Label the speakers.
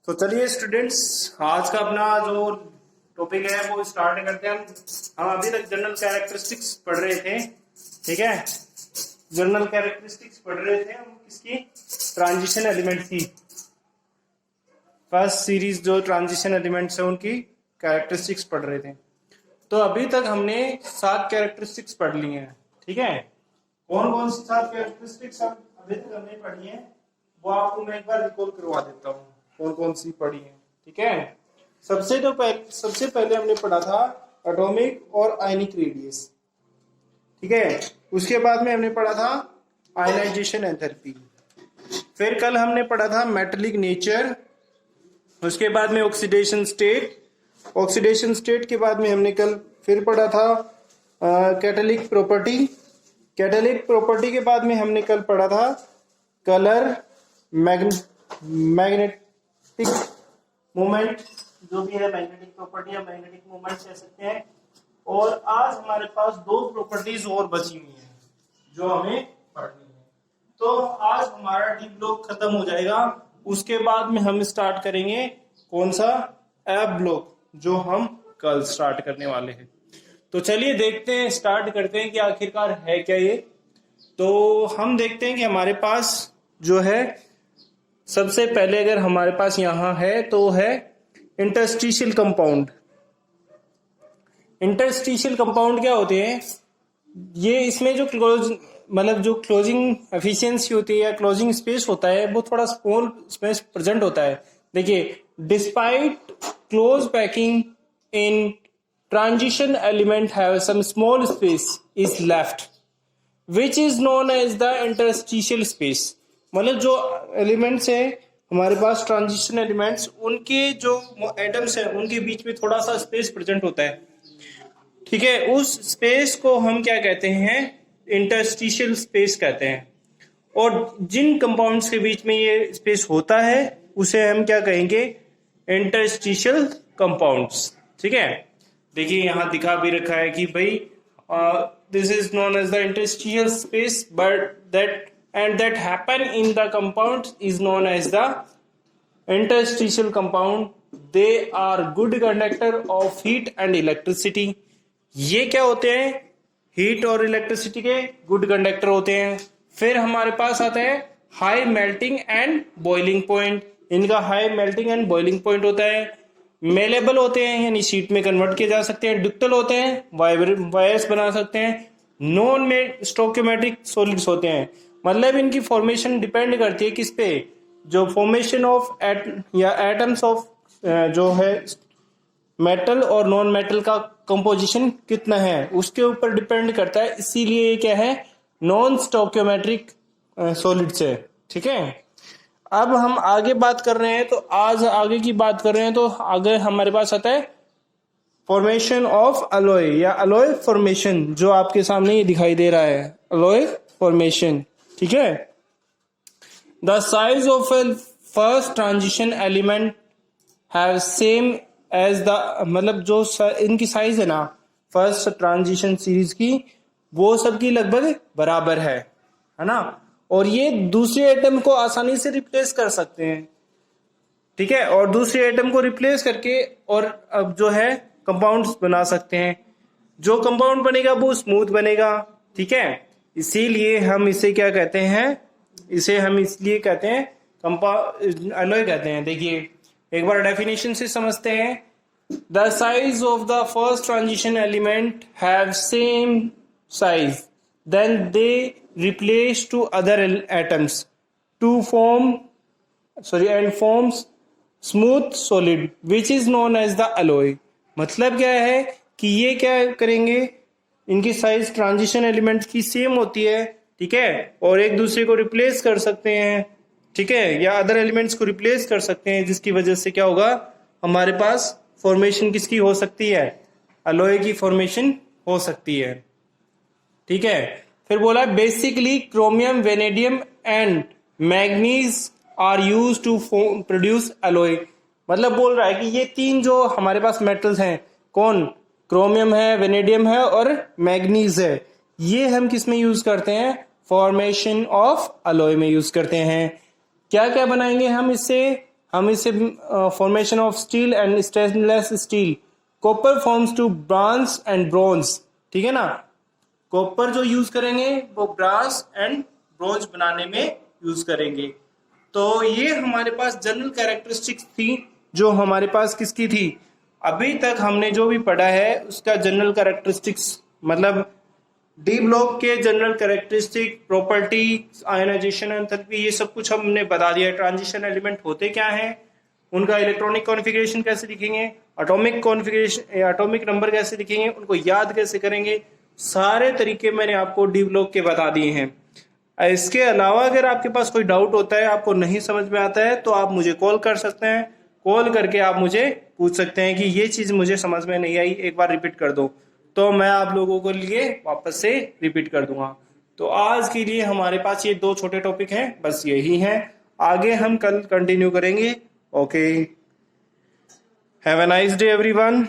Speaker 1: तो चलिए स्टूडेंट्स, आज का अपना जो टॉपिक है वो स्टार्ट करते हैं। हम अभी तक जनरल कैरेक्टरिस्टिक्स पढ़ रहे थे, ठीक है। जनरल कैरेक्टरिस्टिक्स पढ़ रहे थे हम किसकी, ट्रांजिशन एलिमेंट की। फर्स्ट सीरीज जो ट्रांजिशन एलिमेंट्स है उनकी कैरेक्टरिस्टिक्स पढ़ रहे थे। तो अभी तक हमने 7 कैरेक्टरिस्टिक्स पढ़ ली हैं, ठीक है। कौन कौन सी 7 कैरेक्टरिस्टिक्स अभी तक हमने पढ़ी हैं वो आपको मैं एक बार रिकॉल करवा देता हूँ, कौन कौन सी पढ़ी है, ठीक है। सबसे पहले हमने पढ़ा था एटॉमिक और आयनिक रेडियस, ठीक है। उसके बाद में हमने पढ़ा था आयनाइजेशन एंथैल्पी। फिर कल हमने पढ़ा था मेटेलिक नेचर। उसके बाद में ऑक्सीडेशन स्टेट। ऑक्सीडेशन स्टेट के बाद में हमने कल फिर पढ़ा था कैटालिटिक प्रॉपर्टी। कैटालिटिक प्रॉपर्टी के बाद में हमने कल पढ़ा था कलर, मैग्नेटिक मोमेंट, जो भी है मैग्नेटिक प्रॉपर्टी या मैग्नेटिक मोमेंट कह सकते हैं। और आज हमारे पास 2 प्रॉपर्टीज और बची हुई हैं जो हमें पढ़नी है। तो आज हमारा डी ब्लॉक खत्म हो जाएगा। उसके बाद में हम स्टार्ट करेंगे कौन सा, एफ ब्लॉक, जो हम कल स्टार्ट करने वाले हैं। तो चलिए देखते हैं, स्टार्ट करते हैं कि आखिरकार है क्या ये। तो हम देखते हैं कि हमारे पास जो है सबसे पहले अगर हमारे पास यहां है तो है इंटरस्टिशियल कंपाउंड। इंटरस्टिशियल कंपाउंड क्या होते हैं, ये इसमें जो जो क्लोजिंग एफिशिएंसी होती है या क्लोजिंग स्पेस होता है वो थोड़ा स्मॉल स्पेस प्रेजेंट होता है। देखिए, despite close packing in transition element have some small space is left which is known as the interstitial space. मतलब जो एलिमेंट्स है हमारे पास, ट्रांजिशन एलिमेंट्स, उनके जो एटम्स है उनके बीच में थोड़ा सा स्पेस प्रेजेंट होता है, ठीक है। उस स्पेस को हम क्या कहते हैं, इंटरस्टिशियल स्पेस कहते हैं। और जिन कंपाउंड्स के बीच में ये स्पेस होता है उसे हम क्या कहेंगे, इंटरस्टिशियल कंपाउंड्स, ठीक है। देखिए यहां दिखा भी रखा है कि भाई this is known as the interstitial space but that happen in the compound is known as the interstitial compound. They are good conductor of heat and electricity. ये क्या होते हैं, हीट और इलेक्ट्रिसिटी के गुड कंडक्टर होते हैं। फिर हमारे पास आता है high melting and boiling point. इनका high melting and boiling point होता है। मेलेबल होते हैं यानी शीट में कन्वर्ट किए जा सकते हैं। डक्टल होते हैं, वायर्स बना सकते हैं। नॉन में स्टोक्योमेट्रिक सॉलिड्स होते हैं, मतलब इनकी फॉर्मेशन डिपेंड करती है किस पे, जो फॉर्मेशन ऑफ एटम्स ऑफ जो है मेटल और नॉन मेटल का कंपोजिशन कितना है उसके ऊपर डिपेंड करता है। इसीलिए ये क्या है, नॉन स्टोक्योमेट्रिक सॉलिड्स है, ठीक है। अब हम आगे बात कर रहे हैं, तो आज आगे की बात कर रहे हैं, तो आगे हमारे पास आता है फॉर्मेशन ऑफ अलॉय या अलॉय फॉर्मेशन, जो आपके सामने ये दिखाई दे रहा है, अलॉय फॉर्मेशन, ठीक है। The size of a first transition element have same as the, मतलब जो इनकी साइज है ना फर्स्ट ट्रांजिशन सीरीज की, वो सबकी लगभग बराबर है ना। और ये दूसरे एटम को आसानी से रिप्लेस कर सकते हैं, ठीक है। और दूसरे एटम को रिप्लेस करके और अब जो है कंपाउंड्स बना सकते हैं। जो कंपाउंड बनेगा वो स्मूथ बनेगा, ठीक है। इसीलिए हम इसे क्या कहते हैं, इसे हम इसलिए कहते हैं अलॉय कहते हैं। देखिए एक बार डेफिनेशन से समझते हैं। The size of the first transition element have same size then they replace to other atoms to forms smooth solid which is known as the alloy. मतलब क्या है कि ये क्या करेंगे, इनकी साइज ट्रांजिशन एलिमेंट्स की सेम होती है, ठीक है, और एक दूसरे को रिप्लेस कर सकते हैं, ठीक है, या अदर एलिमेंट्स को रिप्लेस कर सकते हैं, जिसकी वजह से क्या होगा, हमारे पास फॉर्मेशन किसकी हो सकती है, अलॉय की फॉर्मेशन हो सकती है, ठीक है। फिर बोला basically chromium, vanadium and manganese are used to produce alloy. मतलब बोल रहा है कि ये 3 जो हमारे पास मेटल्स हैं, कौन, क्रोमियम है, वेनेडियम है और मैग्नीज है, ये हम किस में यूज करते हैं, फॉर्मेशन ऑफ अलॉय में यूज करते हैं। क्या क्या बनाएंगे हम इससे, हम इसे formation of steel and stainless steel, copper forms to bronze and bronze, ठीक है ना। कॉपर जो यूज करेंगे वो ब्रास एंड ब्रोंज बनाने में यूज करेंगे। तो ये हमारे पास जनरल कैरेक्टरिस्टिक्स थी जो हमारे पास किसकी थी, अभी तक हमने जो भी पढ़ा है उसका जनरल कैरेक्टरिस्टिक्स, मतलब डी ब्लॉक के general characteristic, property, ionization, enthalpy, ये सब कुछ हमने बता दिया। ट्रांजिशन एलिमेंट होते क्या हैं, उनका इलेक्ट्रॉनिक कॉन्फ़िगरेशन कैसे लिखेंगे, एटॉमिक कॉन्फ़िगरेशन, एटॉमिक नंबर कैसे लिखेंगे, उनको याद कैसे करेंगे, सारे तरीके मैंने आपको डी ब्लॉक के बता दिए हैं। इसके अलावा अगर आपके पास कोई डाउट होता है, आपको नहीं समझ में आता है, तो आप मुझे कॉल कर सकते हैं। कॉल करके आप मुझे पूछ सकते हैं कि ये चीज़ मुझे समझ में नहीं आई, एक बार रिपीट कर दो, तो मैं आप लोगों के लिए वापस से रिपीट कर दूंगा। तो आज के लिए हमारे पास ये 2 छोटे टॉपिक हैं, बस यही हैं। आगे हम कल कंटिन्यू करेंगे। Okay, have a nice day everyone.